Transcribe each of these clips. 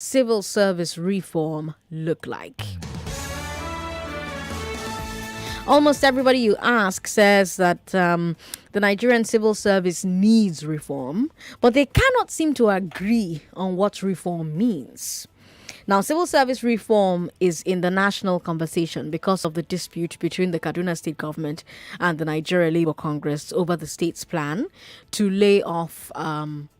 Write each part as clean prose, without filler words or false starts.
civil service reform look like? Almost everybody you ask says that the Nigerian civil service needs reform, but they cannot seem to agree on what reform means. Now, civil service reform is in the national conversation because of the dispute between the Kaduna State Government and the Nigeria Labour Congress over the state's plan to lay off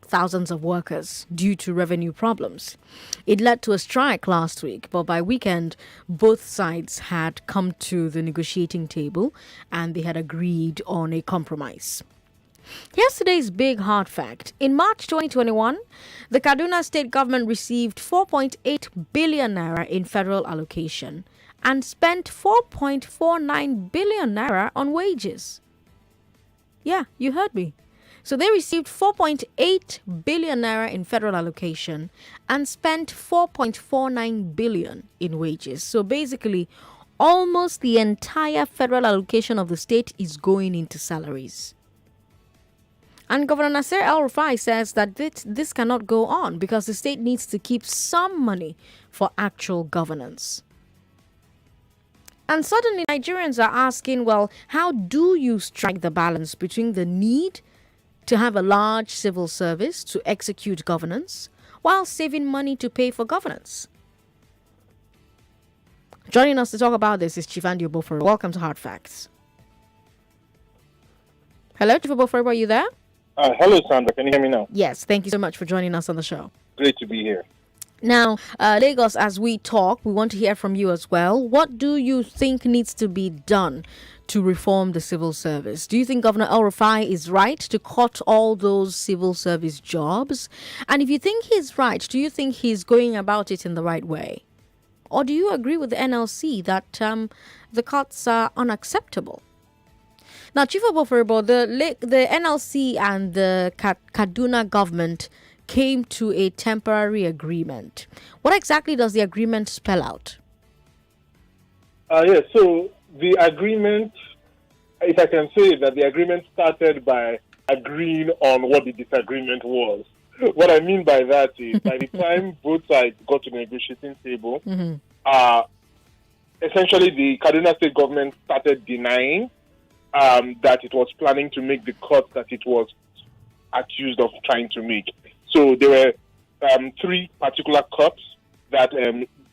thousands of workers due to revenue problems. It led to a strike last week, but by weekend, both sides had come to the negotiating table and they had agreed on a compromise. Here's today's big hard fact. In March 2021, the Kaduna State Government received 4.8 billion naira in federal allocation and spent 4.49 billion naira on wages. Yeah, you heard me. So they received 4.8 billion naira in federal allocation and spent 4.49 billion in wages. So basically, almost the entire federal allocation of the state is going into salaries. And Governor Nasir El-Rufai says that this cannot go on because the state needs to keep some money for actual governance. And suddenly Nigerians are asking, well, how do you strike the balance between the need to have a large civil service to execute governance while saving money to pay for governance? Joining us to talk about this is Chief Andy Obofere. Welcome to Hard Facts. Hello, Chief Obofere, are you there? Hello, Sandra. Can you hear me now? Yes, thank you so much for joining us on the show. Great to be here. Now, Lagos, as we talk, we want to hear from you as well. What do you think needs to be done to reform the civil service? Do you think Governor El-Rufai is right to cut all those civil service jobs? And if you think he's right, do you think he's going about it in the right way? Or do you agree with the NLC that the cuts are unacceptable? Now, Chief Obofere, the NLC and the Kaduna government came to a temporary agreement. What exactly does the agreement spell out? Yes, so the agreement, if I can say that the agreement started by agreeing on what the disagreement was. What I mean by that is by the time both sides got to the negotiating table, essentially the Kaduna State Government started denying that it was planning to make the cuts that it was accused of trying to make. So there were three particular cuts that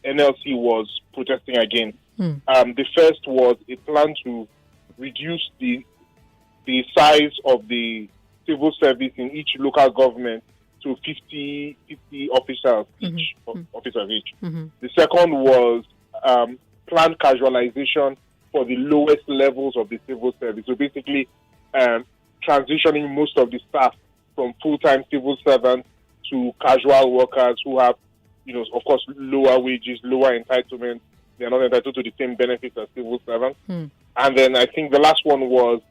NLC was protesting against. The first was a plan to reduce the size of the civil service in each local government to 50 officers each. The second was planned casualization for the lowest levels of the civil service. So basically, transitioning most of the staff from full-time civil servants to casual workers who have, of course, lower wages, lower entitlements. They are not entitled to the same benefits as civil servants. And then I think the last one was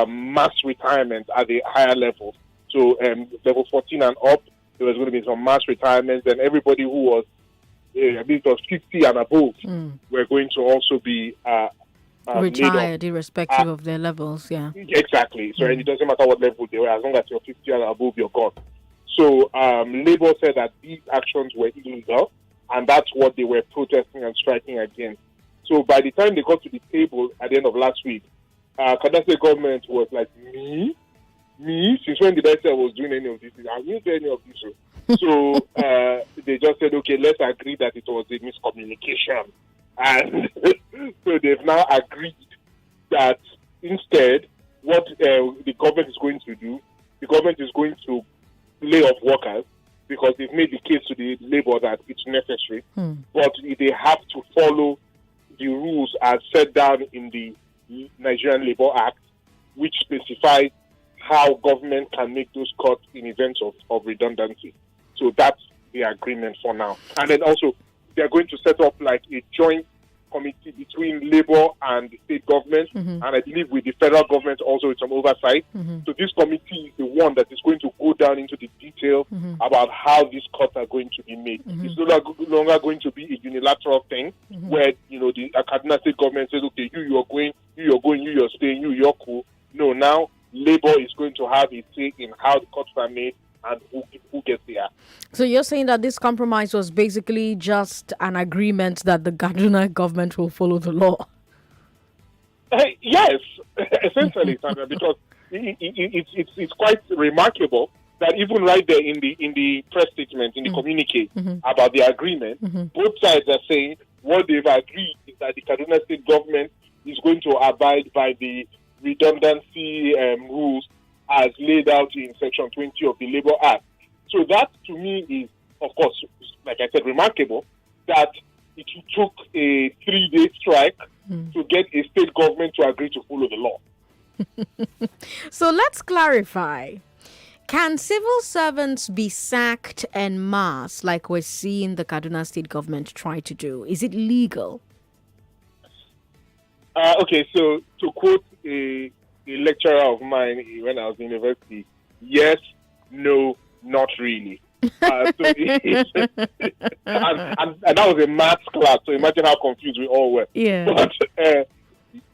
mass retirement at the higher levels. So level 14 and up, there was going to be some mass retirements, and everybody who was I believe it was 50 and above were going to also be retired, irrespective of their levels, yeah. Exactly. So and it doesn't matter what level they were, as long as you're 50 and above, you're gone. So Labour said that these actions were illegal, and that's what they were protesting and striking against. So by the time they got to the table at the end of last week, Kaduna State Government was like, me? Since when did I say I was doing any of this? I didn't do any of this. So they just said, okay, let's agree that it was a miscommunication. And so they've now agreed that instead, what the government is going to do, the government is going to lay off workers because they've made the case to the Labour that it's necessary. But they have to follow the rules as set down in the Nigerian Labour Act, which specifies how government can make those cuts in events of redundancy. So that's the agreement for now. And then also, they're going to set up like a joint committee between Labour and the state government, and I believe with the federal government also with some oversight. So this committee is the one that is going to go down into the details about how these cuts are going to be made. It's no longer going to be a unilateral thing where, the Kaduna State government says, okay, you're going, you're staying, you're cool. No, now Labour is going to have a say in how the cuts are made, and who gets the act. So you're saying that this compromise was basically just an agreement that the Kaduna government will follow the law? Yes, essentially, Sandra, because it's quite remarkable that even right there in the press statement, in the communique about the agreement, both sides are saying what they've agreed is that the Kaduna State Government is going to abide by the redundancy rules as laid out in Section 20 of the Labour Act. So that, to me, is, of course, like I said, remarkable that it took a 3-day strike to get a state government to agree to follow the law. So let's clarify. Can civil servants be sacked en masse like we're seeing the Kaduna State Government try to do? Is it legal? Okay, so to quote a lecturer of mine when I was in university, yes, no, not really. And that was a maths class, so imagine how confused we all were. Yeah. But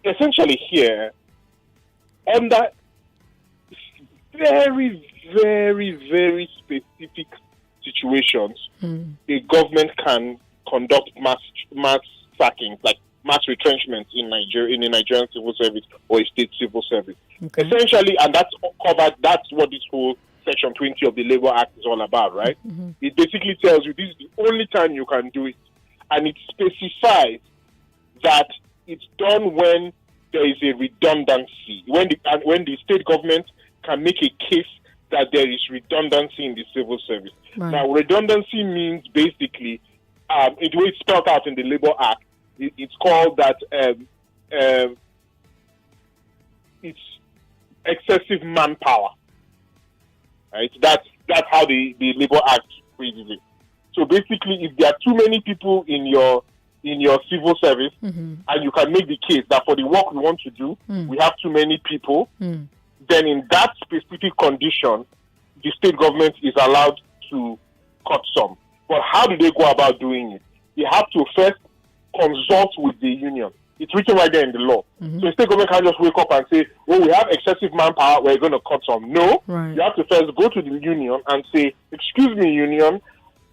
essentially here, under very, very, very specific situations, a government can conduct mass sackings, like mass retrenchments in Nigeria, in a Nigerian civil service or a state civil service. Okay. Essentially, and that's covered, that's what this whole Section 20 of the Labour Act is all about, right? It basically tells you this is the only time you can do it. And it specifies that it's done when there is a redundancy, when the state government can make a case that there is redundancy in the civil service. Right. Now, redundancy means basically, the way it's spelled out in the Labour Act, it's called that it's excessive manpower. Right? That's how the Labour Act phrases it. So basically, if there are too many people in your civil service, and you can make the case that for the work we want to do, we have too many people, then in that specific condition, the state government is allowed to cut some. But how do they go about doing it? They have to first consult with the union. It's written right there in the law. So the state government can't just wake up and say, oh, we have excessive manpower, we're going to cut some. No, you have to first go to the union and say, excuse me, union,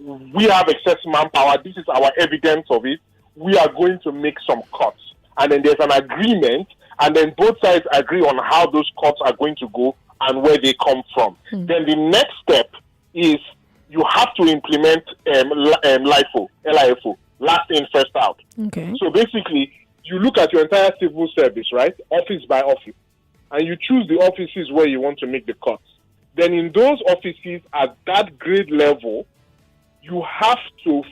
we have excessive manpower. This is our evidence of it. We are going to make some cuts. And then there's an agreement, and then both sides agree on how those cuts are going to go and where they come from. Then the next step is you have to implement LIFO, last in, first out. Okay. So basically, you look at your entire civil service, right? Office by office. And you choose the offices where you want to make the cuts. Then in those offices at that grade level, you have to,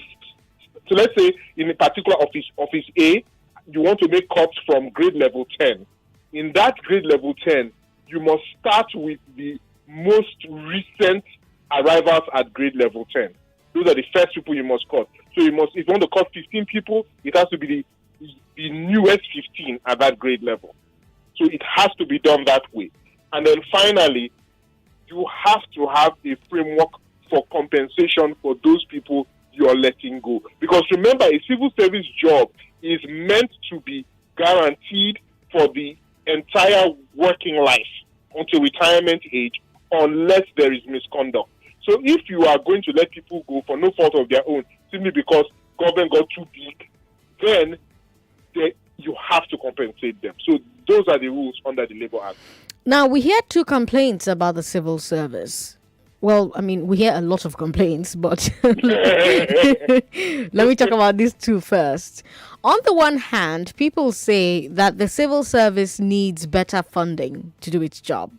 so let's say in a particular office, office A, you want to make cuts from grade level 10. In that grade level 10, you must start with the most recent arrivals at grade level 10. Those are the first people you must cut. So you must, if you want to cut 15 people, it has to be the newest 15 at that grade level. So it has to be done that way. And then finally, you have to have a framework for compensation for those people you're letting go. Because remember, a civil service job is meant to be guaranteed for the entire working life until retirement age, unless there is misconduct. So if you are going to let people go for no fault of their own, simply because government got too big, then you have to compensate them. So those are the rules under the Labour Act. Now, we hear two complaints about the civil service. Well, I mean, we hear a lot of complaints, but let me talk about these two first. On the one hand, people say that the civil service needs better funding to do its job.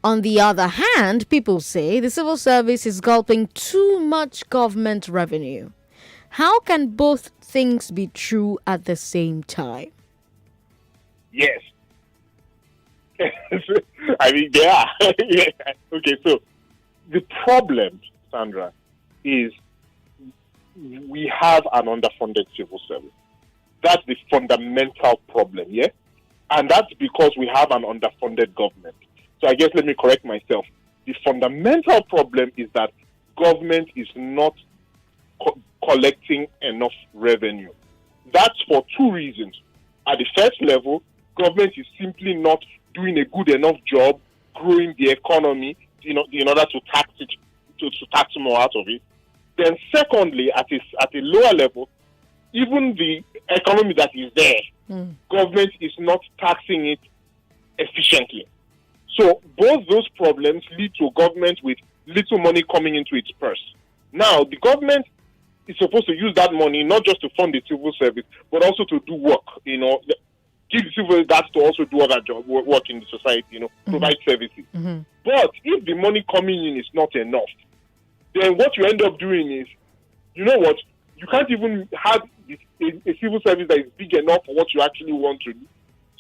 On the other hand, people say the civil service is gulping too much government revenue. How can both things be true at the same time? Yes. I mean, yeah. Yeah. Okay, so the problem, Sandra, is we have an underfunded civil service. That's the fundamental problem, yeah? And that's because we have an underfunded government. So I guess let me correct myself. The fundamental problem is that government is not collecting enough revenue. That's for two reasons. At the first level, government is simply not doing a good enough job growing the economy in order to tax it, to tax more out of it. Then secondly, at a lower level, even the economy that is there, government is not taxing it efficiently. So both those problems lead to government with little money coming into its purse. Now, the government is supposed to use that money not just to fund the civil service, but also to do work, give the civil guards to also do other work in the society, provide services. But if the money coming in is not enough, then what you end up doing is, you can't even have a civil service that is big enough for what you actually want to do.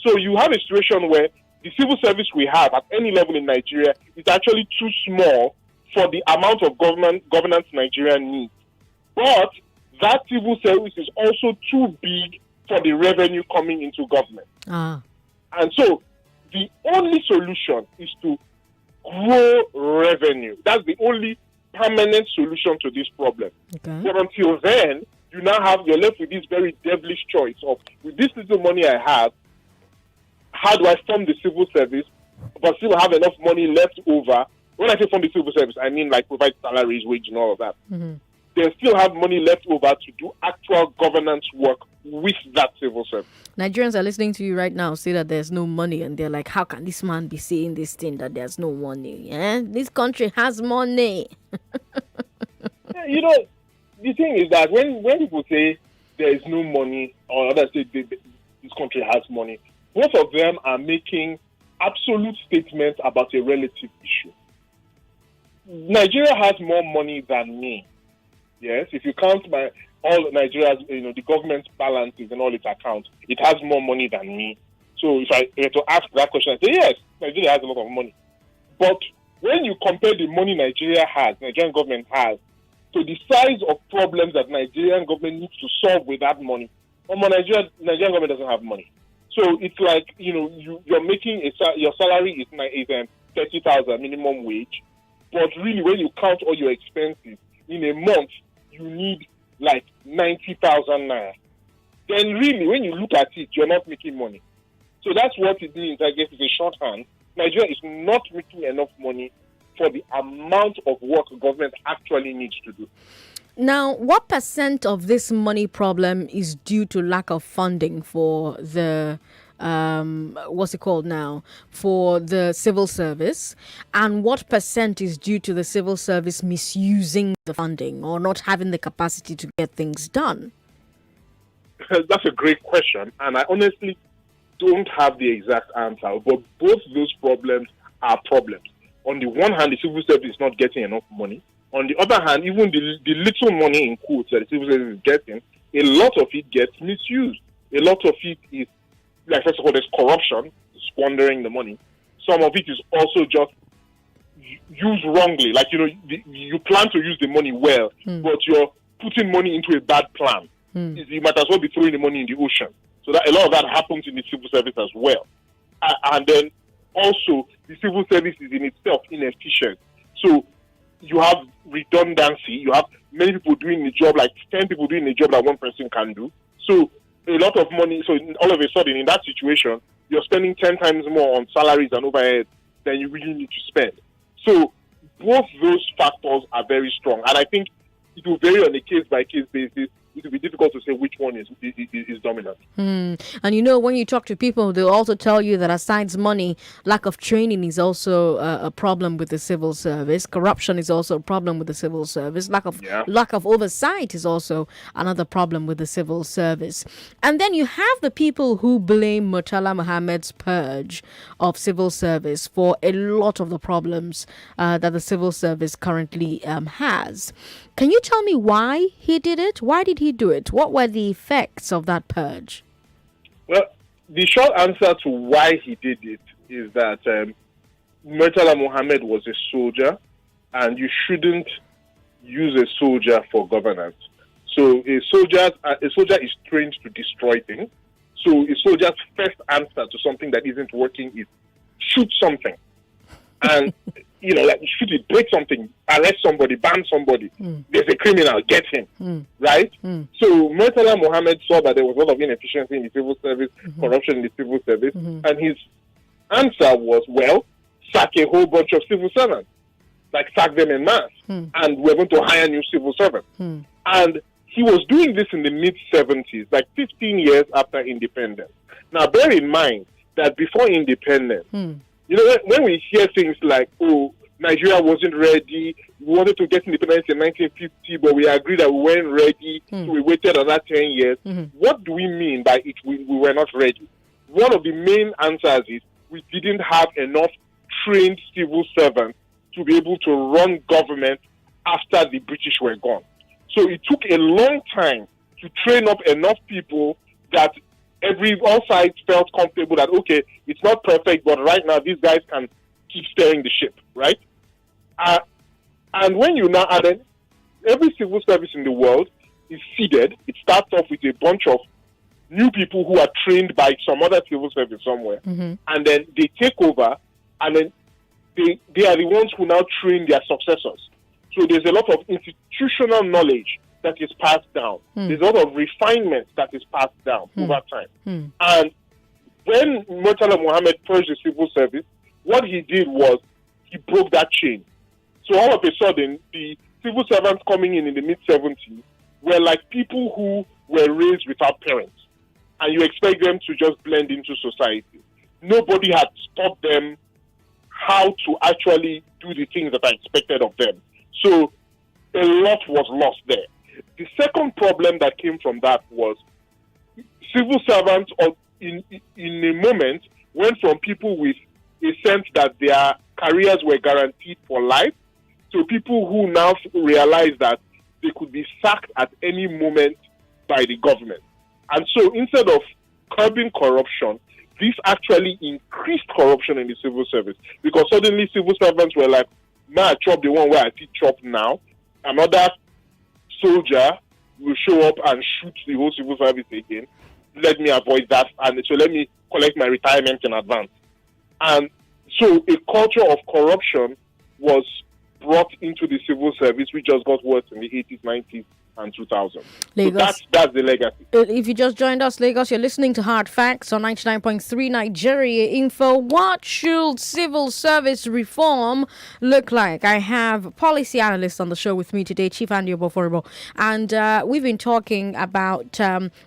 So you have a situation where the civil service we have at any level in Nigeria is actually too small for the amount of governance Nigeria needs. But that civil service is also too big for the revenue coming into government. And so the only solution is to grow revenue. That's the only permanent solution to this problem. Okay. But until then, you're left with this very devilish choice of, with this little money I have, how do I fund the civil service but still have enough money left over? When I say fund the civil service, I mean like provide salaries, wage, and all of that. They still have money left over to do actual governance work with that civil service. Nigerians are listening to you right now say that there's no money, and they're like, how can this man be saying this thing that there's no money? This country has money. The thing is that when people say there is no money, or others say this country has money, both of them are making absolute statements about a relative issue. Nigeria has more money than me. Yes, if you count by all Nigeria's, the government's balances and all its accounts, it has more money than me. So if I were to ask that question, I say, yes, Nigeria has a lot of money. But when you compare the money Nigerian government has, to the size of problems that Nigerian government needs to solve with that money, Nigerian government doesn't have money. So it's like, you're making your salary is 30,000 minimum wage, but really when you count all your expenses in a month, you need like 90,000 naira. Then really, when you look at it, you're not making money. So that's what it means, I guess, is a shorthand. Nigeria is not making enough money for the amount of work government actually needs to do. Now, what percent of this money problem is due to lack of funding for the for the civil service, and what percent is due to the civil service misusing the funding or not having the capacity to get things done? That's a great question, and I honestly don't have the exact answer, but both those problems are problems. On the one hand, the civil service is not getting enough money. On the other hand, even the little money in quotes that the civil service is getting, a lot of it gets misused. A lot of it is, like, first of all, there's corruption, squandering the money. Some of it is also just used wrongly. Like, you plan to use the money well, but you're putting money into a bad plan. You might as well be throwing the money in the ocean. So that a lot of that happens in the civil service as well. And then also, the civil service is in itself inefficient. So you have redundancy. You have many people doing the job, like 10 people doing the job that one person can do. So a lot of money. So all of a sudden, in that situation, you're spending 10 times more on salaries and overhead than you really need to spend. So both those factors are very strong. And I think it will vary on a case-by-case basis. It will be difficult to say which one is dominant. And when you talk to people, they'll also tell you that aside money, lack of training is also a problem with the civil service. Corruption is also a problem with the civil service. Lack of oversight is also another problem with the civil service. And then you have the people who blame Murtala Mohammed's purge of civil service for a lot of the problems that the civil service currently has. Can you tell me why he did it? Why did he do it? What were the effects of that purge? Well, the short answer to why he did it is that Murtala Mohammed was a soldier, and you shouldn't use a soldier for governance. So a soldier is trained to destroy things. So a soldier's first answer to something that isn't working is shoot something. And shoot it, break something, arrest somebody, ban somebody. There's a criminal, get him. Right? So Murtala Mohammed saw that there was a lot of inefficiency in the civil service, corruption in the civil service, and his answer was, sack a whole bunch of civil servants. like sack them en masse, and we're going to hire new civil servants. And he was doing this in the mid-70s, like 15 years after independence. Now, bear in mind that before independence, you know, when we hear things like, oh, Nigeria wasn't ready, we wanted to get independence in 1950, but we agreed that we weren't ready, so we waited another 10 years. What do we mean by it? We were not ready. One of the main answers is we didn't have enough trained civil servants to be able to run government after the British were gone. So it took a long time to train up enough people that all sides felt comfortable that, okay, it's not perfect, but right now these guys can keep steering the ship, right? And when you now add it, every civil service in the world is seeded. It starts off with a bunch of new people who are trained by some other civil service somewhere, and then they take over, and then they are the ones who now train their successors. So there's a lot of institutional knowledge that is passed down. There's a lot of refinement that is passed down over time. And when Murtala Mohammed purged the civil service, what he did was he broke that chain. So all of a sudden, the civil servants coming in the mid-70s were like people who were raised without parents. And you expect them to just blend into society. Nobody had taught them how to actually do the things that are expected of them. So a lot was lost there. The second problem that came from that was civil servants in a moment went from people with a sense that their careers were guaranteed for life to people who now realize that they could be sacked at any moment by the government. And so instead of curbing corruption, this actually increased corruption in the civil service, because suddenly civil servants were like, "Man, I chop the one where I see chop now." Another soldier will show up and shoot the whole civil service again. Let me avoid that, and so let me collect my retirement in advance. And so a culture of corruption was brought into the civil service, which just got worse in the 80s, 90s, and 2000. Lagos. So that's the legacy. If you just joined us, Lagos, you're listening to Hard Facts on 99.3 Nigeria Info. What should civil service reform look like? I have policy analyst on the show with me today, Chief Andy Oboforibo, and we've been talking about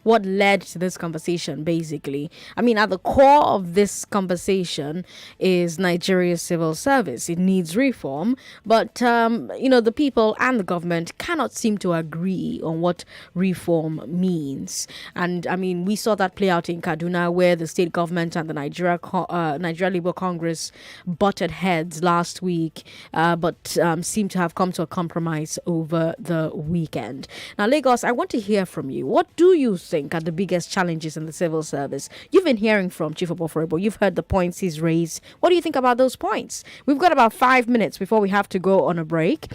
what led to this conversation, basically. I mean, at the core of this conversation is Nigeria's civil service. It needs reform, but, the people and the government cannot seem to agree on what reform means. And I mean, we saw that play out in Kaduna, where the state government and the Nigeria Labour Congress butted heads last week, but seem to have come to a compromise over the weekend. Now, Lagos, I want to hear from you. What do you think are the biggest challenges in the civil service? You've been hearing from Chief Oboforibo. You've heard the points he's raised. What do you think about those points? We've got about 5 minutes before we have to go on a break.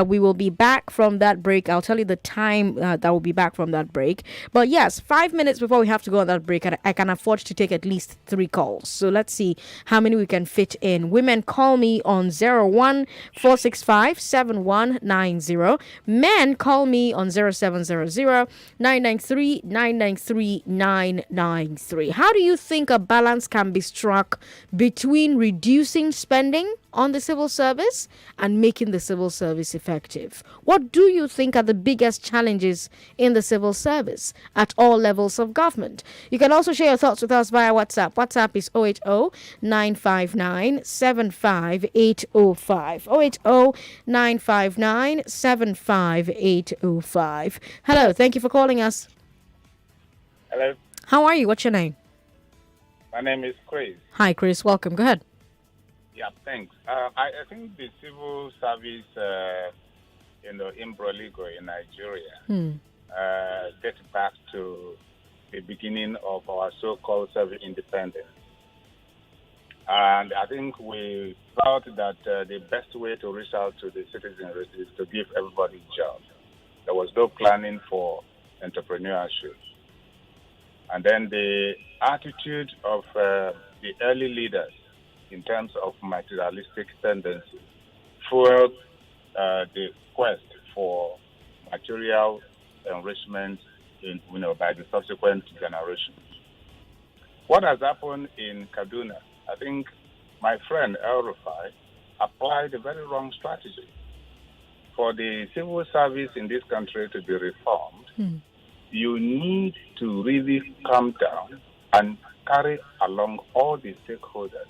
We will be back from that break. I'll tell you the time that will be back from that break. But yes, 5 minutes before we have to go on that break, I can afford to take at least 3 calls. So let's see how many we can fit in. Women, call me on 01-465-7190. Men, call me on 0700-993-993-993. How do you think a balance can be struck between reducing spending on the civil service and making the civil service effective? What do you think are the biggest challenges in the civil service at all levels of government? You can also share your thoughts with us via WhatsApp. WhatsApp is 080-959-75805. 080-959-75805. Hello, thank you for calling us. Hello. How are you? What's your name? My name is Chris. Hi, Chris. Welcome. Go ahead. Yeah, thanks. I think the civil service, imbroglico in Nigeria, dates back to the beginning of our so-called service independence. And I think we thought that the best way to reach out to the citizens is to give everybody jobs. There was no planning for entrepreneurship. And then the attitude of the early leaders in terms of materialistic tendencies fueled the quest for material enrichment by the subsequent generations. What has happened in Kaduna, I think my friend El Rufai applied a very wrong strategy. For the civil service in this country to be reformed, you need to really come down and carry along all the stakeholders.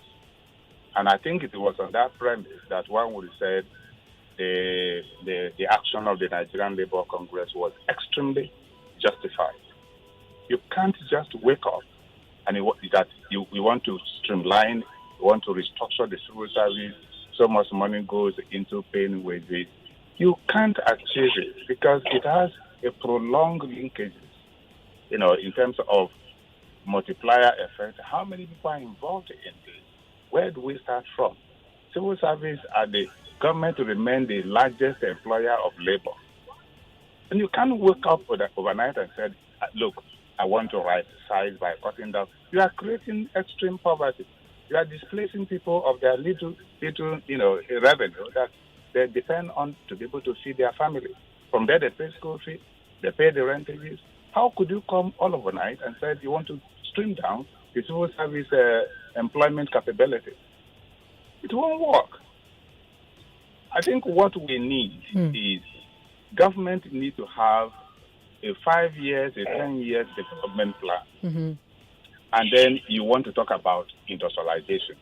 And I think it was on that premise that one would have said the action of the Nigerian Labour Congress was extremely justified. You can't just wake up and you want to streamline, you want to restructure the civil service, so much money goes into paying wages. You can't achieve it because it has a prolonged linkage, in terms of multiplier effect. How many people are involved in this? Where do we start from? Civil service at the government to remain the largest employer of labor. And you can't wake up overnight and say, look, I want to right size by cutting down. You are creating extreme poverty. You are displacing people of their little revenue that they depend on to be able to feed their family. From there, they pay school fees, they pay the rentages. How could you come all overnight and say you want to stream down the civil service employment capability? It won't work. I think what we need is government need to have a 5 years, a 10 years development plan. And then you want to talk about industrialization.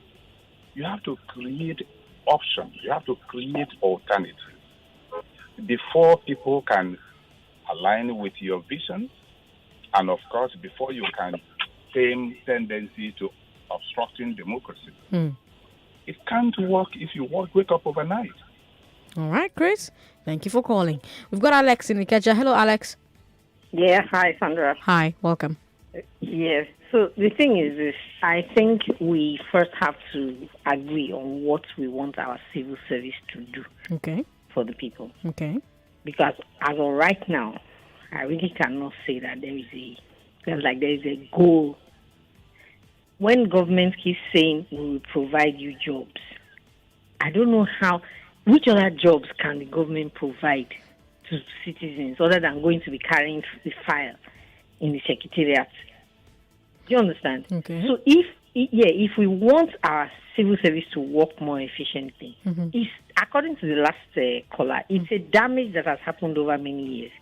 You have to create options. You have to create alternatives before people can align with your vision. And of course, before you can tame tendency to obstructing democracy. It can't work if you wake up overnight. All right, Chris. Thank you for calling. We've got Alex in Ikeja. Hello, Alex. Yeah, hi, Sandra. Hi, welcome. Yes. So the thing is this, I think we first have to agree on what we want our civil service to do for the people. Okay. Because as of right now, I really cannot say that there is a goal. When government keeps saying we will provide you jobs, I don't know which other jobs can the government provide to citizens other than going to be carrying the file in the secretariat. Do you understand? Okay. So if we want our civil service to work more efficiently, it's, according to the last caller, it's a damage that has happened over many years.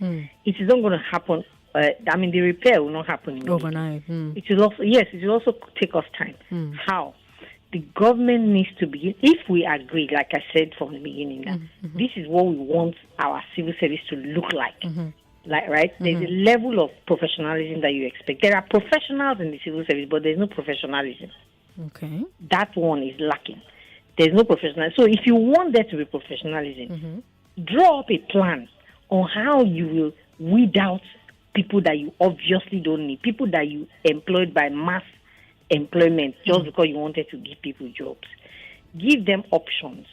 It is not going to happen. The repair will not happen overnight. It will also take us time. How? The government needs to begin, if we agree, like I said from the beginning, that this is what we want our civil service to look like. Right? There's a level of professionalism that you expect. There are professionals in the civil service, but there's no professionalism. Okay. That one is lacking. There's no professionalism. So if you want there to be professionalism, draw up a plan on how you will weed out people that you obviously don't need, people that you employed by mass employment just because you wanted to give people jobs. Give them options.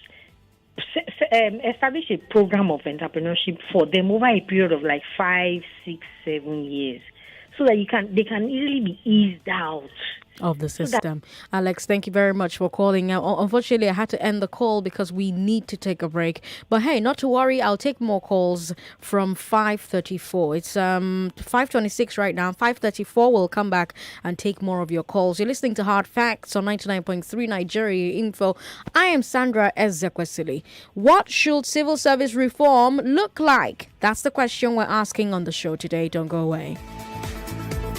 Establish a program of entrepreneurship for them over a period of like 5, 6, 7 years, so that they can easily be eased out of the system. Alex, thank you very much for calling. Now, unfortunately, I had to end the call because we need to take a break. But hey, not to worry, I'll take more calls from 5:34. It's 5:26 right now. 5:34, we'll come back and take more of your calls. You're listening to Hard Facts on 99.3 Nigeria Info. I am Sandra Ezekwesili. What should civil service reform look like? That's the question we're asking on the show today. Don't go away.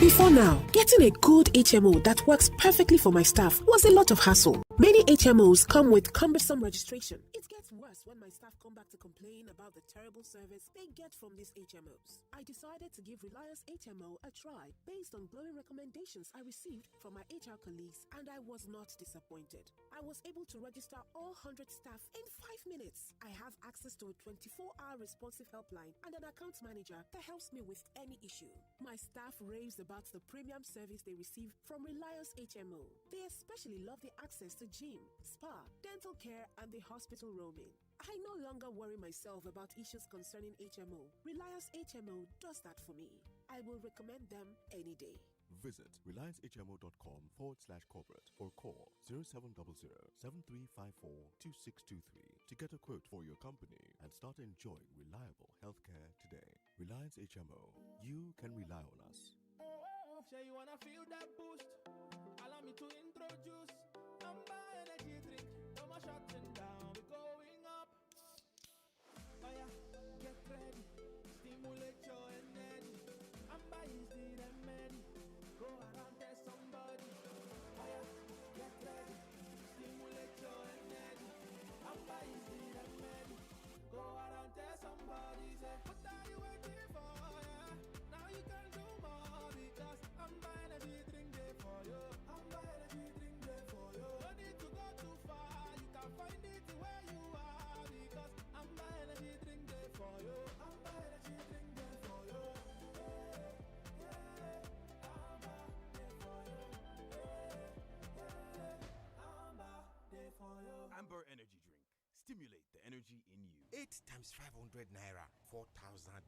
Before now, getting a good HMO that works perfectly for my staff was a lot of hassle. Many HMOs come with cumbersome registration. It gets worse when my staff come back to complain about the terrible service they get from these HMOs. I decided to give Reliance HMO a try based on glowing recommendations I received from my HR colleagues, and I was not disappointed. I was able to register all 100 staff in 5 minutes. I have access to a 24-hour responsive helpline and an account manager that helps me with any issue. My staff raves about the premium service they receive from Reliance HMO. They especially love the access to gym, spa, dental care, and the hospital roaming. I no longer worry myself about issues concerning HMO. Reliance HMO does that for me. I will recommend them any day. Visit reliancehmo.com/corporate or call 0700-7354-2623 to get a quote for your company and start enjoying reliable healthcare today. Reliance HMO. You can rely on us. Say you wanna feel that boost? Allow me to introduce Amber Energy Drink. No more shutting down. times 500 naira, 4,000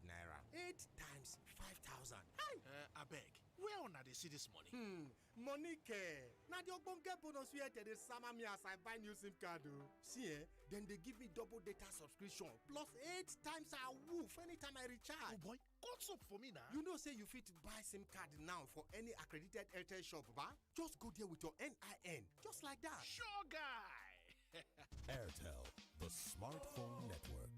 naira. 8 times 5,000. Hi! Abeg, where una dey see this money? Money care. Now the ogbonge bonus we dey sama me as I buy new SIM card. See, then they give me double data subscription plus 8 times a woof anytime I recharge. Oh boy, what's up for me now? You know say you fit buy SIM card now for any accredited Airtel shop, ba? Just go there with your NIN, just like that. Sure guy. Airtel, the smartphone network.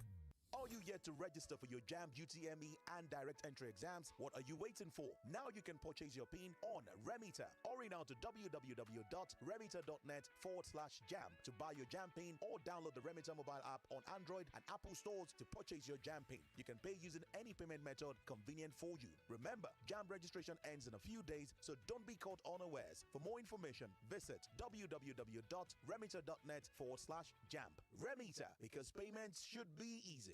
Are you yet to register for your JAMB, UTME, and direct entry exams? What are you waiting for? Now you can purchase your PIN on Remita. Hurry now to www.remita.net/JAMB to buy your JAMB PIN or download the Remita mobile app on Android and Apple stores to purchase your JAMB PIN. You can pay using any payment method convenient for you. Remember, JAMB registration ends in a few days, so don't be caught unawares. For more information, visit www.remita.net/JAMB. Remita, because payments should be easy.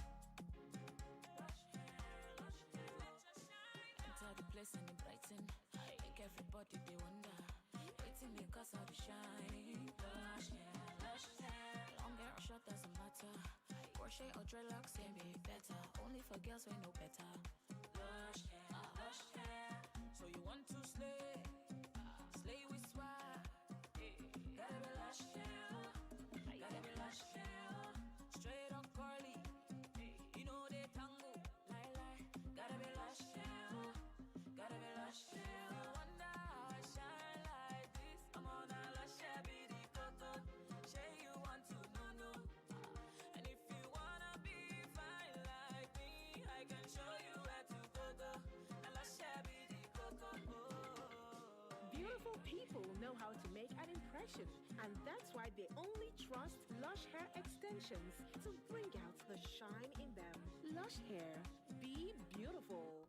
Enter the place and it brighten. Make everybody they wonder. Waiting me cause all the shine. Lush hair. Long hair or short doesn't matter. Crochet or dreadlocks can be better. Only for girls we know better. Lush hair. So you want to slay? Slay with swag. Gotta be lush hair. Gotta be lush hair. Straight or curly. You know they tango. Lie. Gotta be lush hair. Gotta be lush hair. You wonder how I shine like this. I'm on a lush hair, be the coco. Say you want to know. And if you wanna be fine like me, I can show you where to go. A lush hair, be the coco. Beautiful people know how to make an impression, and that's why they only trust Lush Hair Extensions to bring out the shine in them. Lush Hair, be beautiful.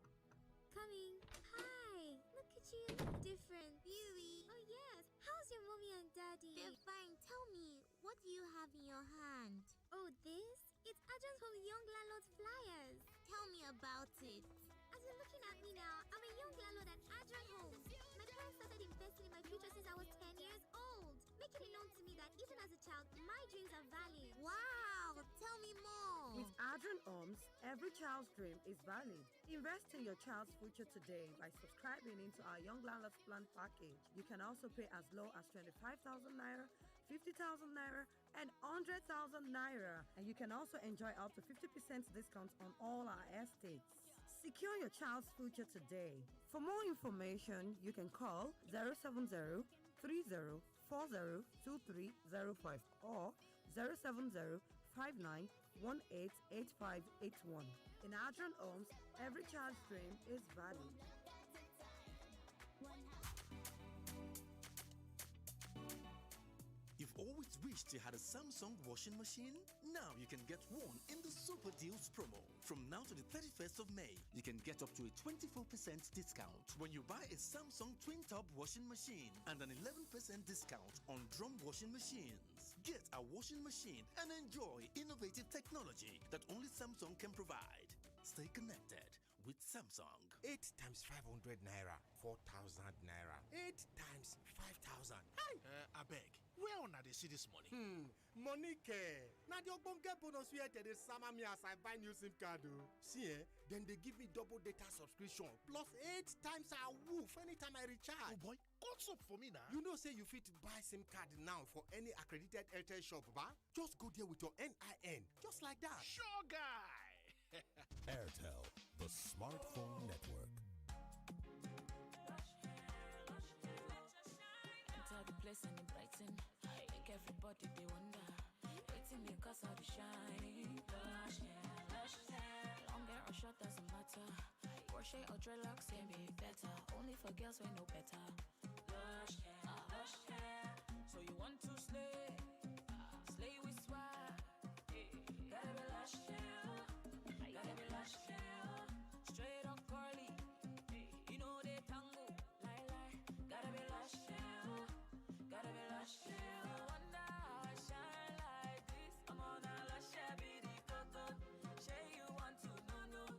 Coming. Hi, look at you, look different. Really? Oh yes. How's your mommy and daddy? They're fine. Tell me, what do you have in your hand? Oh, this? It's Adrian's Home Young Landlord's flyers. Tell me about it. As you're looking at me now, I'm a young landlord at Adrian Homes. My parents started investing in my future since I was 10 years old, making it known to me that even as a child, my dreams are valid. Wow! Tell me more. With Adrian Homes, every child's dream is valid. Invest in your child's future today by subscribing into our Young Landlord's Plan package. You can also pay as low as 25,000 naira, 50,000 naira, and 100,000 naira. And you can also enjoy up to 50% discount on all our estates. Secure your child's future today. For more information, you can call 070-3040-2305 or 070-5918-8581. In Adrian Homes, every child's dream is valid. You've always wished you had a Samsung washing machine? Now you can get one in the Super Deals promo. From now to the 31st of May, you can get up to a 24% discount when you buy a Samsung Twin Tub washing machine and an 11% discount on drum washing machines. Get a washing machine and enjoy innovative technology that only Samsung can provide. Stay connected with Samsung. 8 times 500 naira, 4,000 naira. 8 times 5,000. Hi! Abeg, where una dey see this money? Money care. Now the ogbonge bonus we dey sama me as I buy new SIM card. See, then they give me double data subscription plus 8 times a woof anytime I recharge. Oh boy, what's up for me now? You know say you fit buy SIM card now for any accredited Airtel shop, ba? Just go there with your NIN, just like that. Sure guy. Airtel, the smartphone network. Enter the place and it brighten. Make everybody they wonder. Waiting me cause all the shine. Lush hair. Long hair or short doesn't matter. Crochet or dreadlocks can be better. Only for girls we know better. Lush hair. So you want to slay? Slay with swag. Gotta be lush hair. Gotta be lush hair. Straight or curly. You know they tango. Lie. Gotta be lush hair. Gotta be lush hair. You wonder how I shine like this. I'm on a lush hair, be the coco. Say you want to know.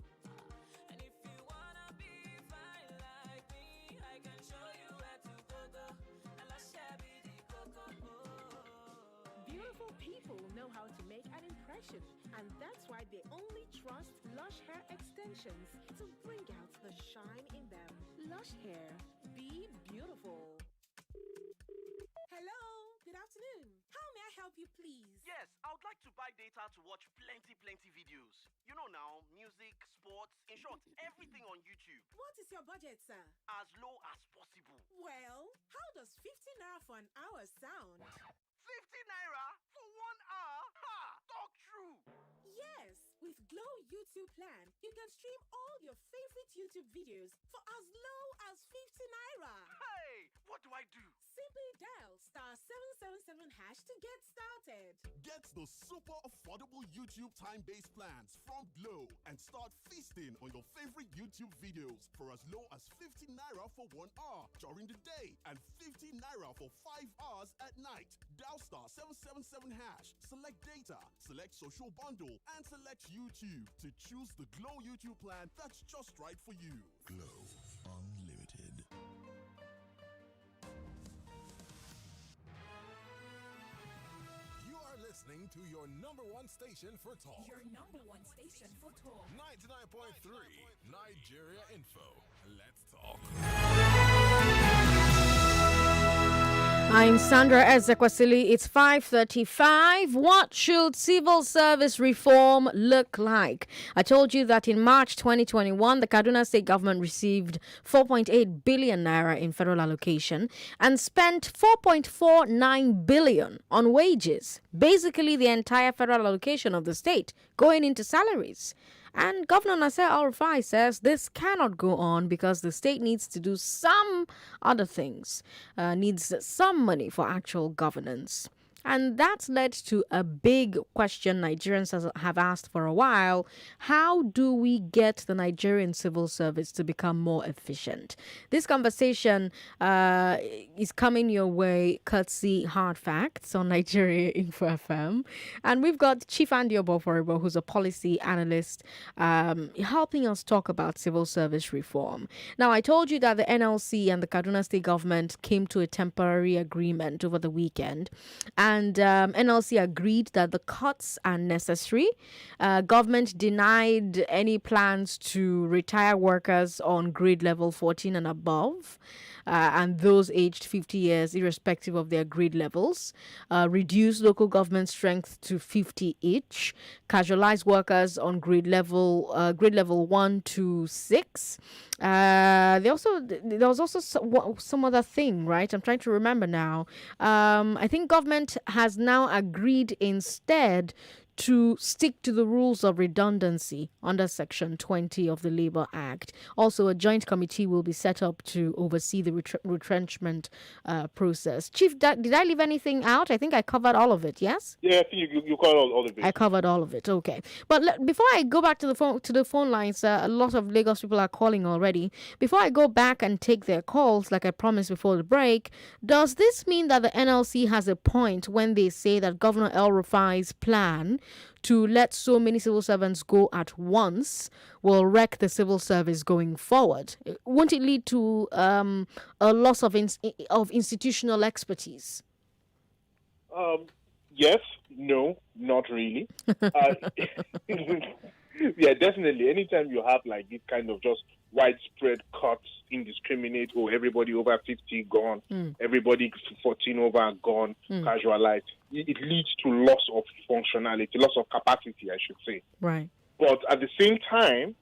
And if you wanna be fine like me, I can show you where to go. A lush hair, be the coco. Beautiful people know how to make an impression, And that's why they only trust Lush Hair Extensions to bring out the shine in them. Lush Hair, be beautiful. Hello, good afternoon. How may I help you, please? Yes, I would like to buy data to watch plenty videos. You know now, music, sports, in short, everything on YouTube. What is your budget, sir? As low as possible. Well, how does 50 naira for an hour sound? 50 naira for 1 hour? Ha! Talk true! Yes, with Glow YouTube plan, you can stream all your favorite YouTube videos for as low as 50 naira. Hey, what do I do? Simply dial *777# to get started. Get the super affordable YouTube time-based plans from Glow and start feasting on your favorite YouTube videos for as low as 50 naira for 1 hour during the day and 50 naira for 5 hours at night. Dial *777#, select data, select social bundle, and select YouTube to choose the Glow YouTube plan that's just right for you. Glow Unlimited. You are listening to your number one station for talk. Your number one station for talk. 99.3 Nigeria Info. Let's talk. I'm Sandra Ezekwesili. It's 5:35. What should civil service reform look like? I told you that in March 2021, the Kaduna State Government received 4.8 billion naira in federal allocation and spent 4.49 billion on wages. Basically, the entire federal allocation of the state going into salaries. And Governor Nasser Al-Rufai says this cannot go on because the state needs to do some other things, needs some money for actual governance. And that's led to a big question Nigerians have asked for a while. How do we get the Nigerian civil service to become more efficient? This conversation is coming your way courtesy Hard Facts on Nigeria Info FM. And we've got Chief Andy Oboforibo, who's a policy analyst, helping us talk about civil service reform. Now, I told you that the NLC and the Kaduna State Government came to a temporary agreement over the weekend. And NLC agreed that the cuts are necessary. Government denied any plans to retire workers on grade level 14 and above, and those aged 50 years, irrespective of their grade levels. Reduce local government strength to 50 each. Casualize workers on grade level 1 to 6. There was also some other thing, right? I'm trying to remember now. I think government has now agreed instead to stick to the rules of redundancy under Section 20 of the Labour Act. Also, a joint committee will be set up to oversee the retrenchment process. Chief, did I leave anything out? I think I covered all of it, yes? Yeah, I think you covered all of it. I covered all of it, okay. But before I go back to the phone lines, a lot of Lagos people are calling already. Before I go back and take their calls, like I promised before the break, does this mean that the NLC has a point when they say that Governor El-Rufai's plan to let so many civil servants go at once will wreck the civil service going forward? Won't it lead to a loss of institutional expertise? Yes, no, not really. Yeah, definitely. Anytime you have like this kind of just widespread cuts, indiscriminate, everybody over 50 gone, everybody 14 over gone, casualized, it leads to loss of functionality, loss of capacity, I should say. Right. But at the same time,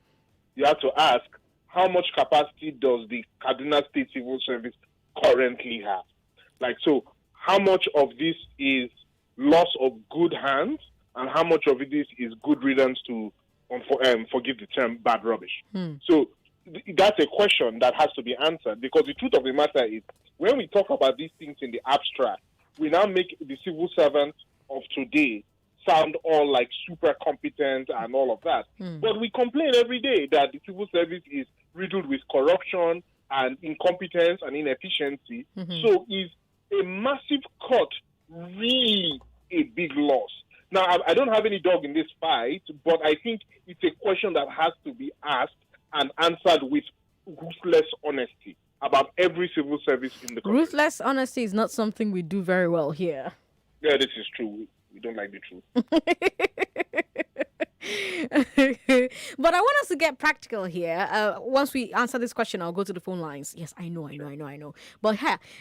you have to ask, how much capacity does the Kaduna State Civil Service currently have? Like, so how much of this is loss of good hands and how much of it is good riddance to, forgive the term, bad rubbish? So that's a question that has to be answered, because the truth of the matter is, when we talk about these things in the abstract, we now make the civil servants of today sound all like super competent and all of that. But we complain every day that the civil service is riddled with corruption and incompetence and inefficiency. So is a massive cut really a big loss? Now, I don't have any dog in this fight, but I think it's a question that has to be asked and answered with ruthless honesty about every civil service in the country. Ruthless honesty is not something we do very well here. Yeah, this is true. We don't like the truth. But I want us to get practical here. Once we answer this question, I'll go to the phone lines. Yes, I know. But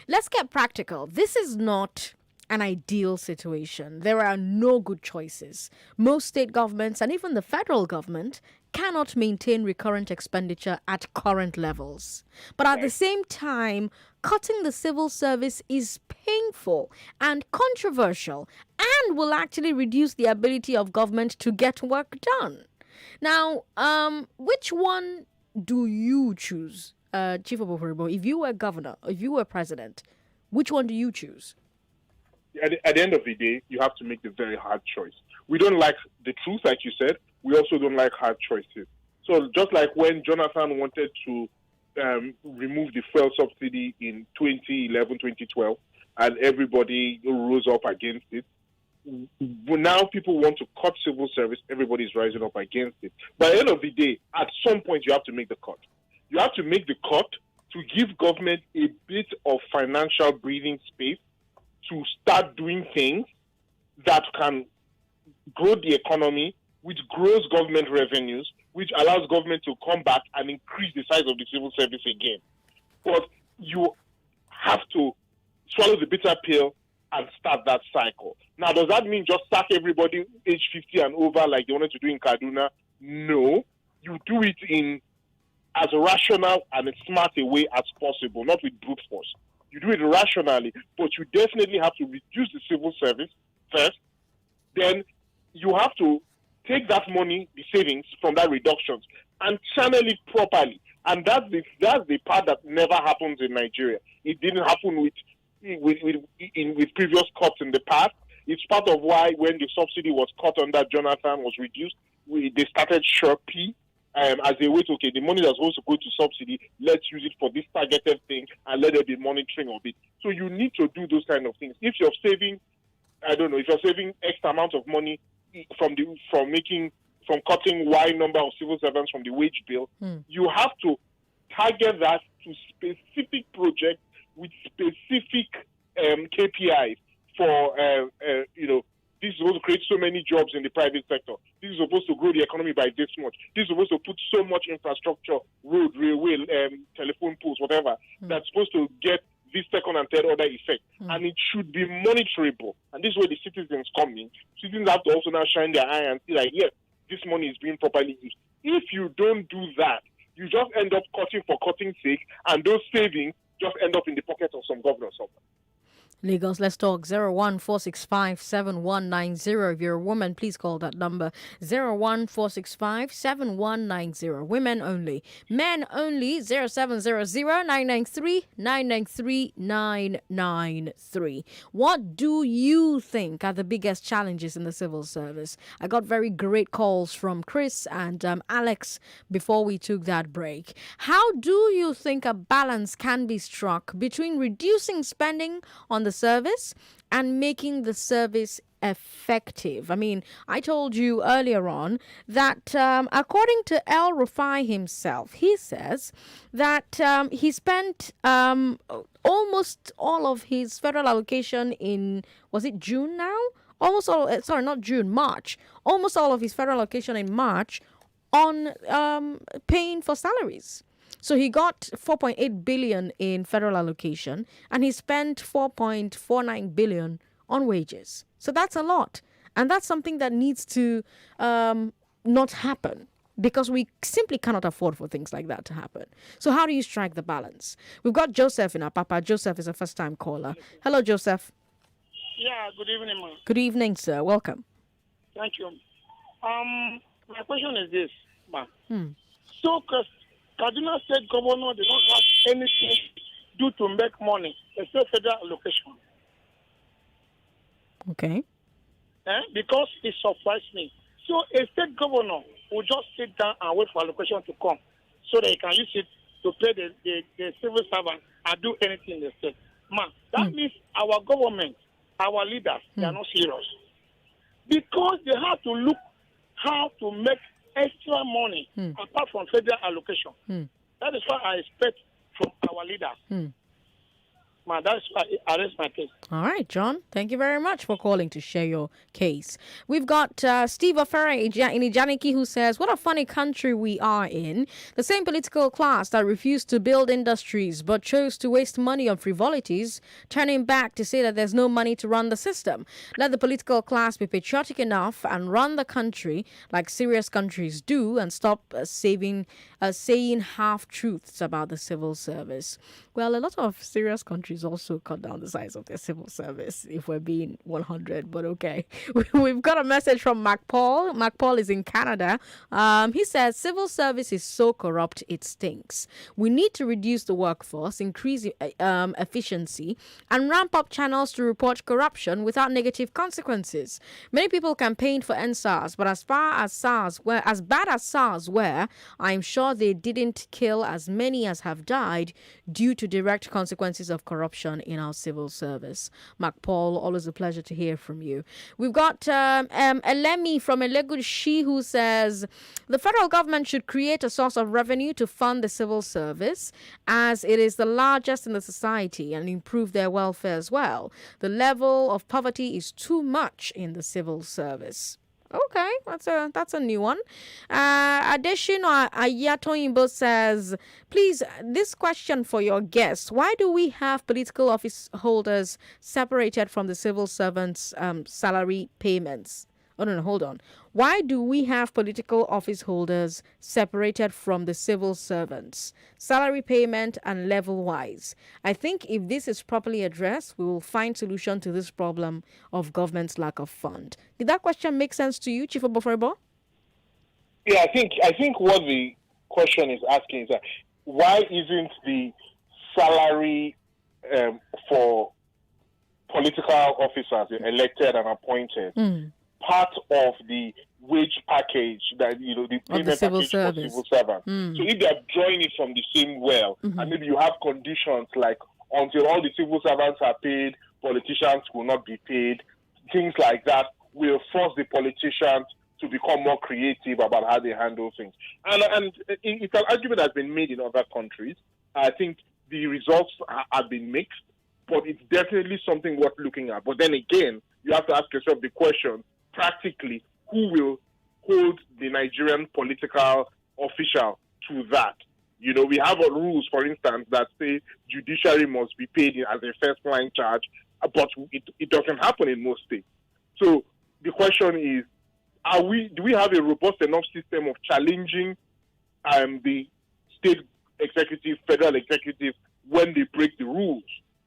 let's get practical. This is not an ideal situation. There are no good choices. Most state governments and even the federal government cannot maintain recurrent expenditure at current levels. But at the same time, cutting the civil service is painful and controversial and will actually reduce the ability of government to get work done. Now, which one do you choose, Chief Oboforibo? If you were governor, if you were president, which one do you choose? At the end of the day, you have to make the very hard choice. We don't like the truth, like you said. We also don't like hard choices. So just like when Jonathan wanted to remove the fuel subsidy in 2011, 2012, and everybody rose up against it, now people want to cut civil service. Everybody's rising up against it. By the end of the day, at some point, you have to make the cut. You have to make the cut to give government a bit of financial breathing space to start doing things that can grow the economy, which grows government revenues, which allows government to come back and increase the size of the civil service again. But you have to swallow the bitter pill and start that cycle. Now, does that mean just sack everybody age 50 and over like they wanted to do in Kaduna? No. You do it in as rational and as smart a way as possible, not with brute force. You do it rationally, but you definitely have to reduce the civil service first. Then you have to take that money, the savings from that reductions, and channel it properly. And that's the part that never happens in Nigeria. It didn't happen with previous cuts in the past. It's part of why when the subsidy was cut under Jonathan was reduced, they started Sherpy as a way to, okay, the money that's supposed to go to subsidy, let's use it for this targeted thing and let there be monitoring of it. So you need to do those kind of things. If you're saving, I don't know, if you're saving X amount of money from cutting Y number of civil servants from the wage bill, you have to target that to specific projects with specific KPIs for, this is supposed to create so many jobs in the private sector. This is supposed to grow the economy by this much. This is supposed to put so much infrastructure, road, railway, telephone poles, whatever, that's supposed to get this second and third order effect. And it should be monitorable. And this is where the citizens come in. Citizens have to also now shine their eye and see, like, yes, this money is being properly used. If you don't do that, you just end up cutting for cutting's sake, and those savings just end up in the pocket of some governor somewhere. Lagos, let's talk 014657190. If you're a woman, please call that number 014657190. Women only. Men only 0700-993-993-993. What do you think are the biggest challenges in the civil service? I got very great calls from Chris and Alex before we took that break. How do you think a balance can be struck between reducing spending on the service and making the service effective? I mean, I told you earlier on that according to El Rufai himself, he says that he spent almost all of his federal allocation in, was it June now? Almost all, not June, March. Almost all of his federal allocation in March on paying for salaries. So he got 4.8 billion in federal allocation and he spent 4.49 billion on wages. So that's a lot. And that's something that needs to not happen because we simply cannot afford for things like that to happen. So how do you strike the balance? We've got Joseph in our papa. Joseph is a first-time caller. Hello, Joseph. Yeah, good evening, ma'am. Good evening, sir. Welcome. Thank you. My question is this, ma'am. So, Kaduna State Government did not have anything to do to make money, except federal allocation. Okay. Because it surprised me. So a state governor will just sit down and wait for allocation to come so that he can use it to pay the civil servant and do anything in the state. Man, that means our government, our leaders, they are not serious. Because they have to look how to make extra money apart from federal allocation. That is what I expect from our leaders. That's why I rest my case. All right, John. Thank you very much for calling to share your case. We've got Steve Afera in Ijaniki who says, what a funny country we are in. The same political class that refused to build industries but chose to waste money on frivolities, turning back to say that there's no money to run the system. Let the political class be patriotic enough and run the country like serious countries do and stop saying half-truths about the civil service. Well, a lot of serious countries also cut down the size of their civil service, if we're being 100, but okay. We've got a message from Mac Paul. Mac Paul is in Canada. He says, civil service is so corrupt, it stinks. We need to reduce the workforce, increase efficiency, and ramp up channels to report corruption without negative consequences. Many people campaigned for NSARS, but as bad as SARS were, I'm sure they didn't kill as many as have died due to direct consequences of corruption in our civil service. Mark Paul, always a pleasure to hear from you. We've got Elemi from Elegushi who says, the federal government should create a source of revenue to fund the civil service as it is the largest in the society and improve their welfare as well. The level of poverty is too much in the civil service. Okay, that's a new one. Adeshino Ayatoyimbo says, please, this question for your guest. Why do we have political office holders separated from the civil servants' salary payments? Oh, no, hold on. Why do we have political office holders separated from the civil servants, salary payment and level-wise? I think if this is properly addressed, we will find solution to this problem of government's lack of fund. Did that question make sense to you, Chief Oboforebo? Yeah, I think what the question is asking is that why isn't the salary for political officers elected and appointed part of the wage package that the payment package for civil servants? So if they are drawing it from the same well, and maybe you have conditions like until all the civil servants are paid, politicians will not be paid, things like that will force the politicians to become more creative about how they handle things. And it's an argument that's been made in other countries. I think the results have been mixed, but it's definitely something worth looking at. But then again, you have to ask yourself the question, practically, who will hold the Nigerian political official to that? We have rules, for instance, that say judiciary must be paid as a first-line charge, but it doesn't happen in most states. So the question is, do we have a robust enough system of challenging the state executive, federal executive, when they break the rules,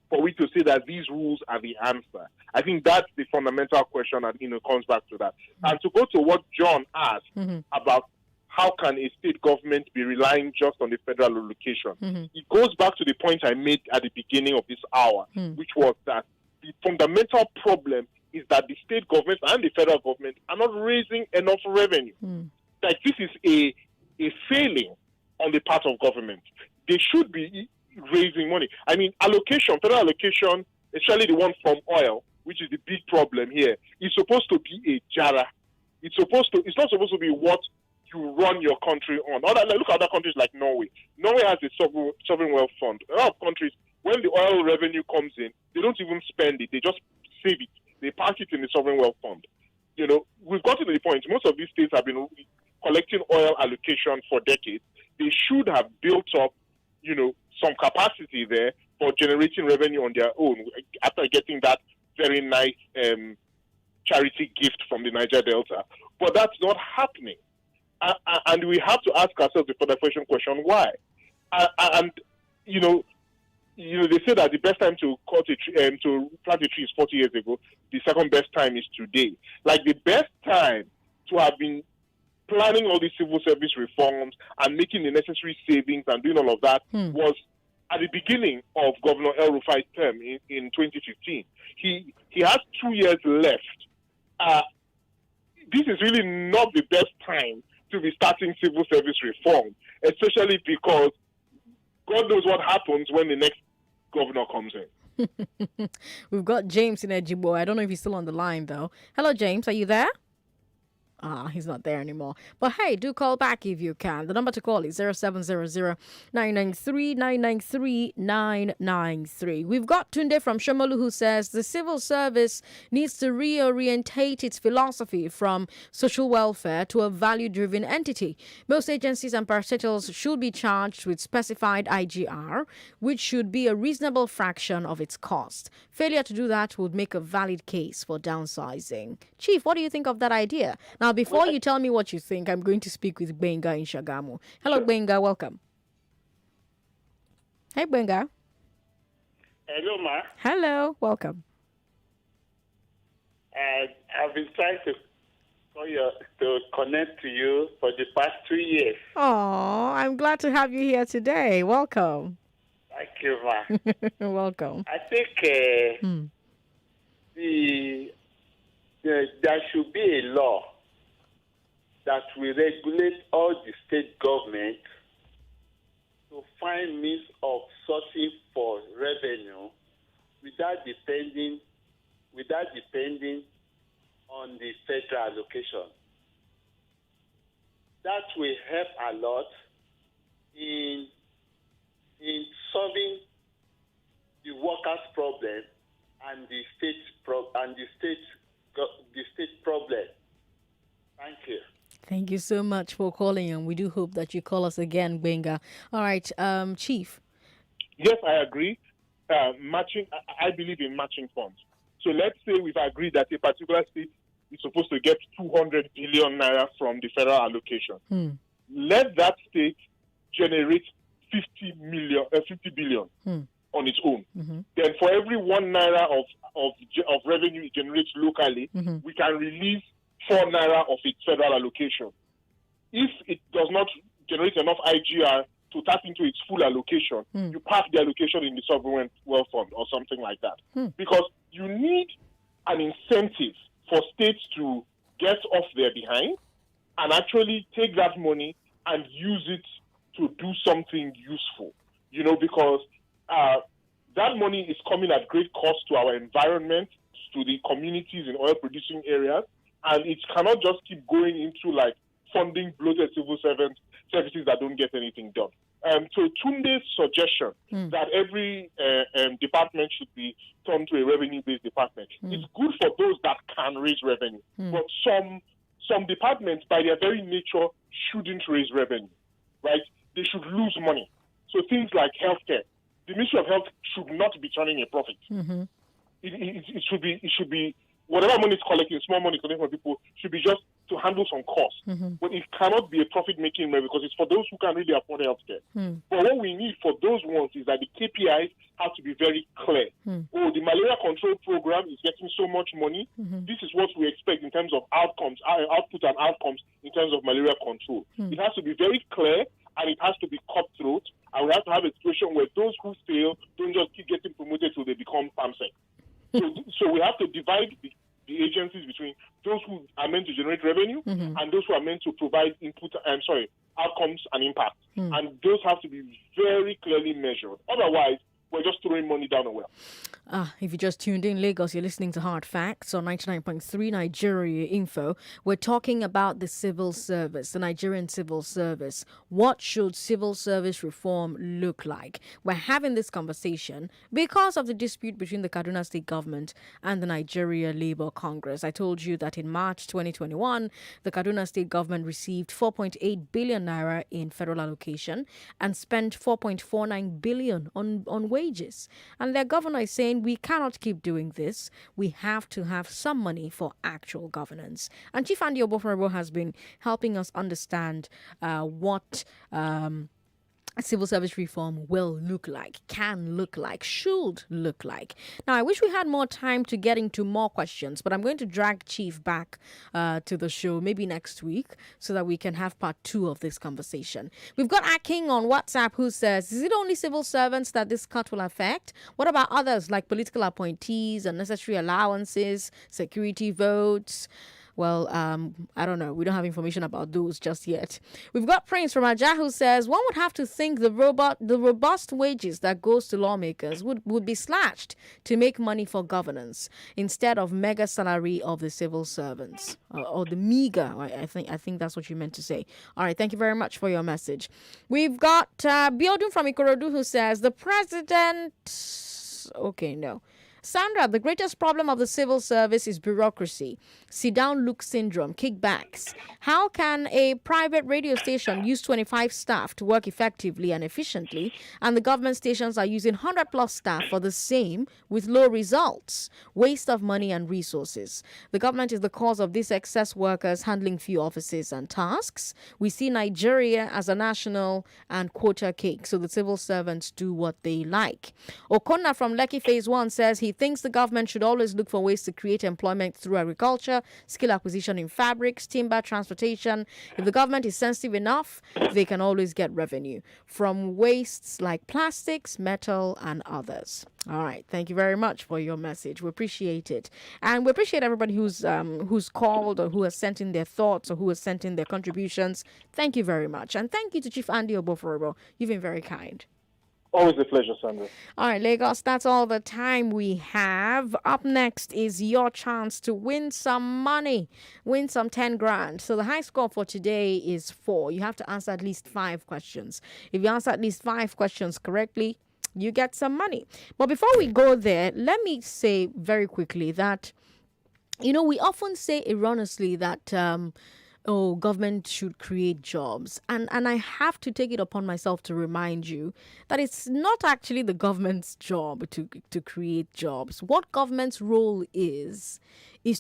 for we to say that these rules are the answer? I think that's the fundamental question, and comes back to that. And to go to what John asked about how can a state government be relying just on the federal allocation, it goes back to the point I made at the beginning of this hour, which was that the fundamental problem is that the state government and the federal government are not raising enough revenue. Like, this is a failing on the part of government. They should be raising money. I mean, federal allocation, especially the one from oil, which is the big problem here, is supposed to be a jara. It's not supposed to be what you run your country on. Look at other countries like Norway. Norway has a sovereign wealth fund. A lot of countries, when the oil revenue comes in, they don't even spend it. They just save it. They park it in the sovereign wealth fund. We've gotten to the point. Most of these states have been collecting oil allocation for decades. They should have built up, some capacity there for generating revenue on their own after getting that very nice charity gift from the Niger Delta. But that's not happening. And we have to ask ourselves the fundamental question, why? They say that the best time to to plant a tree is 40 years ago. The second best time is today. Like, the best time to have been planning all these civil service reforms and making the necessary savings and doing all of that was at the beginning of Governor El Rufai's term in 2015. He has 2 years left. This is really not the best time to be starting civil service reform, especially because God knows what happens when the next governor comes in. We've got James in Ejibo. I don't know if he's still on the line, though. Hello, James. Are you there? He's not there anymore. But hey, do call back if you can. The number to call is 0700-993-993. We've got Tunde from Shomolu who says the civil service needs to reorientate its philosophy from social welfare to a value-driven entity. Most agencies and parastatals should be charged with specified IGR, which should be a reasonable fraction of its cost. Failure to do that would make a valid case for downsizing. Chief, what do you think of that idea? Now, before you tell me what you think, I'm going to speak with Benga in Shagamu. Hello, Benga. Welcome. Hey, Benga. Hello, ma. Hello. Welcome. I've been trying to to connect to you for the past 2 years. Oh, I'm glad to have you here today. Welcome. Thank you, ma. Welcome. I think there should be a law that will regulate all the state governments to find means of sourcing for revenue without depending on the federal allocation. That will help a lot in solving the workers' problem and the state problem. Thank you. Thank you so much for calling, and we do hope that you call us again, Benga. All right, Chief. Yes, I agree. Matching, I believe in matching funds. So let's say we've agreed that a particular state is supposed to get 200 billion naira from the federal allocation. Let that state generate 50 billion on its own. Then for every 1 naira of revenue it generates locally, we can release 4 naira of its federal allocation. If it does not generate enough IGR to tap into its full allocation, you park the allocation in the sovereign wealth fund or something like that. Because you need an incentive for states to get off their behind and actually take that money and use it to do something useful. Because that money is coming at great cost to our environment, to the communities in oil-producing areas, and it cannot just keep going into funding bloated civil services that don't get anything done. So Tunde's suggestion that every department should be turned to a revenue-based department is good for those that can raise revenue. But some departments, by their very nature, shouldn't raise revenue, right? They should lose money. So things like healthcare, the Ministry of Health should not be turning a profit. It should be whatever money is collecting, small money collecting from people, should be just to handle some costs. But it cannot be a profit-making way because it's for those who can really afford healthcare. But what we need for those ones is that the KPIs have to be very clear. Oh, the malaria control program is getting so much money. This is what we expect in terms of outcomes, output and outcomes in terms of malaria control. It has to be very clear and it has to be cutthroat. And we have to have a situation where those who fail don't just keep getting promoted till they become PAMSEC. So we have to divide the agencies between those who are meant to generate revenue and those who are meant to provide outcomes and impact. And those have to be very clearly measured. Otherwise, we're just throwing money down the well. If you just tuned in, Lagos, you're listening to Hard Facts on 99.3 Nigeria Info. We're talking about the civil service, the Nigerian civil service. What should civil service reform look like? We're having this conversation because of the dispute between the Kaduna State Government and the Nigeria Labour Congress. I told you that in March 2021, the Kaduna State Government received 4.8 billion naira in federal allocation and spent 4.49 billion on wages. And their governor is saying we cannot keep doing this. We have to have some money for actual governance. And Chief Andy Obofarabo has been helping us understand what civil service reform will look like, can look like, should look like. Now, I wish we had more time to get into more questions, but I'm going to drag Chief back to the show maybe next week so that we can have part 2 of this conversation. We've got Aking on WhatsApp who says, is it only civil servants that this cut will affect? What about others like political appointees, unnecessary allowances, security votes? Well, I don't know. We don't have information about those just yet. We've got Prince from Ajah who says one would have to think the robust wages that goes to lawmakers would be slashed to make money for governance instead of mega salary of the civil servants or the meager. I think that's what you meant to say. All right. Thank you very much for your message. We've got Biodun from Ikorodu who says the president. Okay, no. Sandra, the greatest problem of the civil service is bureaucracy, sit-down look syndrome, kickbacks. How can a private radio station use 25 staff to work effectively and efficiently, and the government stations are using 100 plus staff for the same with low results? Waste of money and resources. The government is the cause of these excess workers handling few offices and tasks. We see Nigeria as a national and quota cake, so the civil servants do what they like. Okonna from Lekki Phase 1 says he thinks the government should always look for ways to create employment through agriculture, skill acquisition in fabrics, timber, transportation. If the government is sensitive enough, they can always get revenue from wastes like plastics, metal, and others. All right. Thank you very much for your message. We appreciate it. And we appreciate everybody who's called or who has sent in their thoughts or who has sent in their contributions. Thank you very much. And thank you to Chief Andy Oboforobo. You've been very kind. Always a pleasure, Sandra. All right, Lagos, that's all the time we have. Up next is your chance to win some money, win some 10 grand. So the high score for today is 4. You have to answer at least 5 questions. If you answer at least 5 questions correctly, you get some money. But before we go there, let me say very quickly that, we often say erroneously that government should create jobs. And I have to take it upon myself to remind you that it's not actually the government's job to create jobs. What government's role is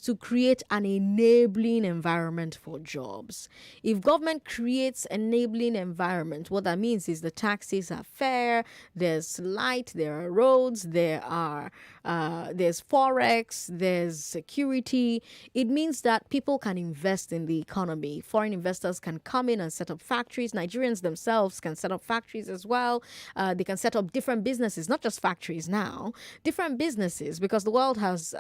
to create an enabling environment for jobs. If government creates enabling environment, what that means is the taxes are fair, there's light, there are roads, there's forex, there's security. It means that people can invest in the economy. Foreign investors can come in and set up factories. Nigerians themselves can set up factories as well. They can set up different businesses, not just factories now, different businesses, because the world has,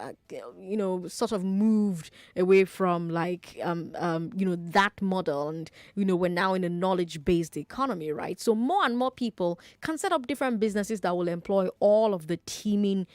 sort of moved away from that model, and we're now in a knowledge-based economy, right? So more and more people can set up different businesses that will employ all of the teeming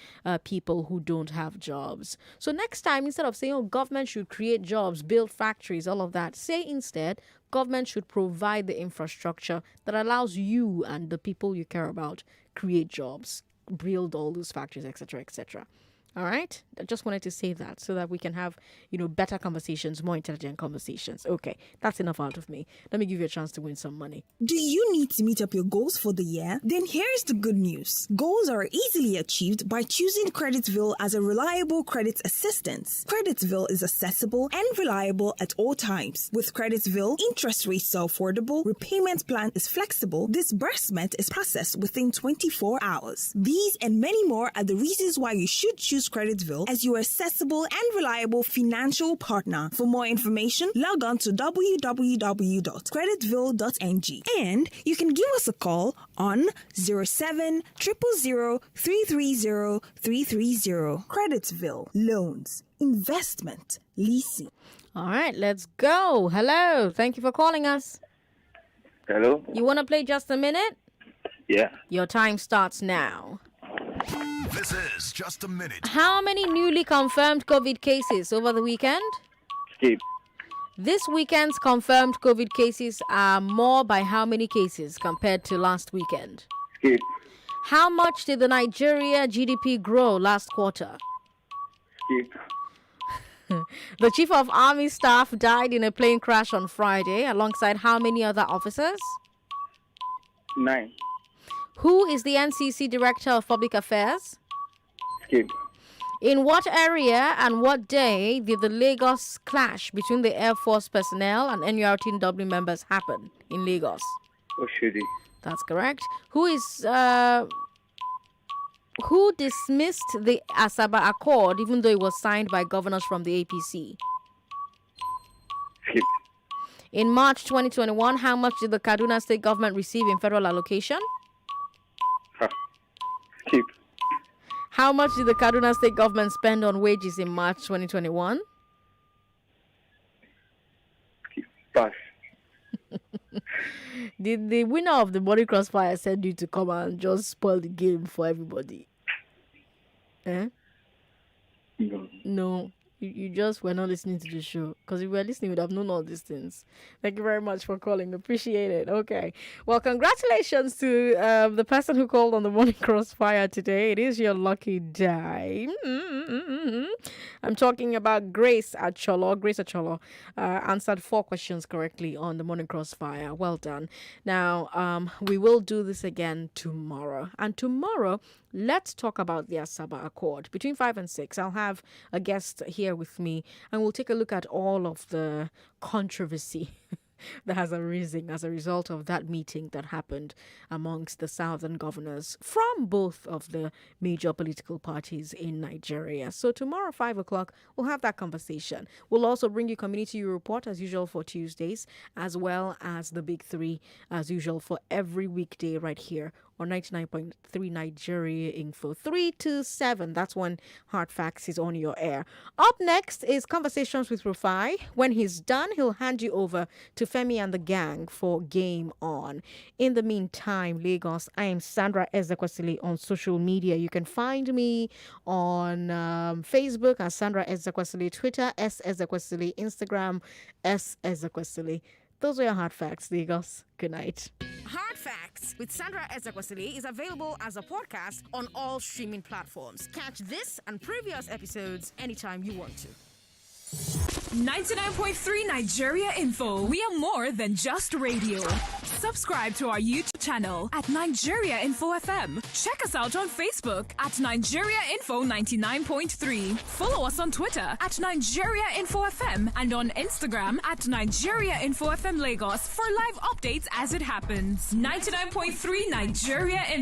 people who don't have jobs. So next time, instead of saying, government should create jobs, build factories, all of that, say instead, government should provide the infrastructure that allows you and the people you care about create jobs, build all those factories, etc., etc. All right. I just wanted to say that so that we can have, better conversations, more intelligent conversations. Okay. That's enough out of me. Let me give you a chance to win some money. Do you need to meet up your goals for the year? Then here's the good news. Goals are easily achieved by choosing Creditsville as a reliable credit assistance. Creditsville is accessible and reliable at all times. With Creditsville, interest rates are affordable, repayment plan is flexible, disbursement is processed within 24 hours. These and many more are the reasons why you should choose Creditsville as your accessible and reliable financial partner. For more information, log on to www.creditsville.ng, and you can give us a call on 07 000 330 330. Creditsville Loans, Investment, Leasing. All right, let's go. Hello. Thank you for calling us. Hello. You want to play just a minute? Yeah. Your time starts now. This is Just a Minute. How many newly confirmed COVID cases over the weekend? Skip. This weekend's confirmed COVID cases are more by how many cases compared to last weekend? Skip. How much did the Nigeria GDP grow last quarter? Skip. The Chief of Army Staff died in a plane crash on Friday alongside how many other officers? 9. Who is the NCC Director of Public Affairs? Skip. In what area and what day did the Lagos clash between the Air Force personnel and NURTW members happen in Lagos? Oshodi. That's correct. Who dismissed the Asaba Accord even though it was signed by governors from the APC? Skip. In March 2021, how much did the Kaduna State Government receive in federal allocation? Skip. How much did the Kaduna State Government spend on wages in March 2021? Pass. Did the winner of the Morning Crossfire send you to come and just spoil the game for everybody? Eh? No. No. You just were not listening to the show. Because if you were listening, you would have known all these things. Thank you very much for calling. Appreciate it. Okay. Well, congratulations to the person who called on the Morning Crossfire today. It is your lucky day. I'm talking about Grace Acholo. Grace Acholo answered 4 questions correctly on the Morning Crossfire. Well done. Now, we will do this again tomorrow. And tomorrow, let's talk about the Asaba Accord. Between 5 and 6, I'll have a guest here with me, and we'll take a look at all of the controversy that has arisen as a result of that meeting that happened amongst the southern governors from both of the major political parties in Nigeria. So tomorrow, 5 o'clock, we'll have that conversation. We'll also bring you Community Report as usual for Tuesdays, as well as the Big Three as usual for every weekday right here on 99.3 Nigeria Info. 3 to 7, that's when Hard Facts is on your air. Up next is Conversations with Rufai. When he's done, he'll hand you over to Femi and the gang for Game On. In the meantime, Lagos, I am Sandra Ezekwesili on social media. You can find me on Facebook as Sandra Ezekwesili, Twitter S Ezekwesili, Instagram S Ezekwesili. Those are your Hard Facts, Lagos. Good night. Hard Facts with Sandra Ezekwesili is available as a podcast on all streaming platforms. Catch this and previous episodes anytime you want to. 99.3 Nigeria Info. We are more than just radio. Subscribe to our YouTube channel at Nigeria Info FM. Check us out on Facebook at Nigeria Info 99.3. Follow us on Twitter at Nigeria Info FM and on Instagram at Nigeria Info FM Lagos for live updates as it happens. 99.3 Nigeria Info.